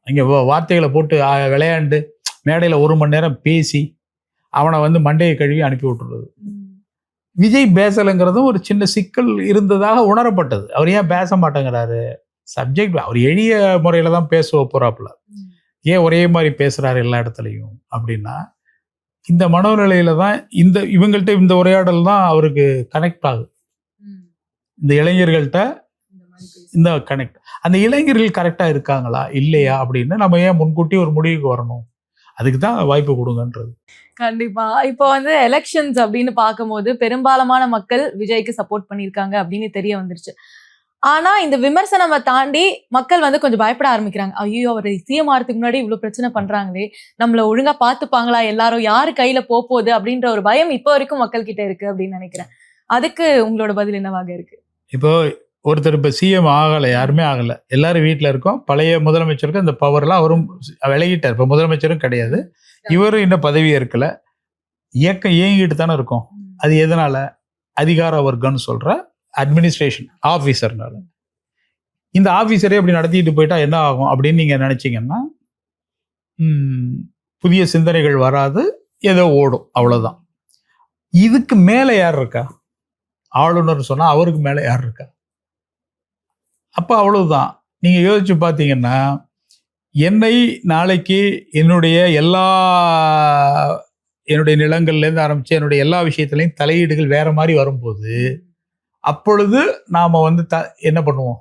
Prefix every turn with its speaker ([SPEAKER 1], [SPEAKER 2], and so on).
[SPEAKER 1] இங்கே வார்த்தைகளை போட்டு விளையாண்டு மேடையில் 1 மணி நேரம் பேசி அவனை வந்து மண்டையை கழுவி அனுப்பி விட்டுறது. விஜய் பேசலைங்கிறதும் ஒரு சின்ன சிக்கல் இருந்ததாக உணரப்பட்டது. அவர் ஏன் பேச மாட்டேங்கிறாரு? சப்ஜெக்ட் அவர் எளிய முறையில் தான் பேச போகிறாப்புல, ஏன் ஒரே மாதிரி பேசுகிறாரு எல்லா இடத்துலையும் அப்படின்னா, இந்த மனோநிலையில தான் இவங்கள்ட்ட இந்த உரையாடல் தான் அவருக்கு கனெக்ட் ஆகுது. இந்த இளைஞர்கள்ட்ட இந்த கனெக்ட், அந்த இளைஞர்கள் கரெக்டாக இருக்காங்களா இல்லையா அப்படின்னு நம்ம ஏன் முன்கூட்டி ஒரு முடிவுக்கு வரணும்? அதுக்கு தான் வாய்ப்பு கொடுங்கன்றது.
[SPEAKER 2] கண்டிப்பா. இப்போ வந்து எலெக்ஷன்ஸ் அப்படின்னு பார்க்கும்போது பெரும்பாலான மக்கள் விஜய்க்கு சப்போர்ட் பண்ணியிருக்காங்க அப்படின்னு தெரிய வந்துருச்சு. ஆனா இந்த விமர்சனத்தை தாண்டி மக்கள் வந்து கொஞ்சம் பயப்பட ஆரம்பிக்கிறாங்க. ஐயோ, அவர் சிஎம் ஆகிறதுக்கு முன்னாடி இவ்வளவு பிரச்சனை பண்றாங்களே, நம்மள ஒழுங்கா பார்த்துப்பாங்களா, எல்லாரும் யாரு கையில போகுது அப்படின்ற ஒரு பயம் இப்போ வரைக்கும் மக்கள் கிட்ட இருக்கு அப்படின்னு நினைக்கிறேன். அதுக்கு உங்களோட பதில் என்னவாக இருக்கு?
[SPEAKER 1] இப்போ ஒருத்தர் இப்போ சிஎம் ஆகலை, யாருமே ஆகலை, எல்லாரும் வீட்டில் இருக்கோம். பழைய முதலமைச்சருக்கு அந்த பவர்லாம் அவரும் விலகிட்டார். இப்போ முதலமைச்சரும் கிடையாது, இவரும் இன்னும் பதவி ஏற்கலை. இயக்கம் இயங்கிட்டு தானே இருக்கும். அது எதனால? அதிகார வர்க்கம்னு சொல்ற அட்மினிஸ்ட்ரேஷன் ஆஃபீஸர்னால. இந்த ஆஃபீஸரே அப்படி நடத்திட்டு போயிட்டா என்ன ஆகும் அப்படின்னு நீங்கள் நினச்சிங்கன்னா, புதிய சிந்தனைகள் வராது, ஏதோ ஓடும், அவ்வளோதான். இதுக்கு மேலே யார் இருக்கா? ஆளுநர் சொன்னால் அவருக்கு மேலே யார் இருக்கா? அப்போ அவ்வளவுதான். நீங்கள் யோசிச்சு பார்த்தீங்கன்னா, என்னை நாளைக்கு என்னுடைய நிலங்கள்லேருந்து ஆரம்பித்து என்னுடைய எல்லா விஷயத்துலையும் தலையீடுகள் வேற மாதிரி வரும்போது, அப்பொழுது நாம் வந்து என்ன பண்ணுவோம்?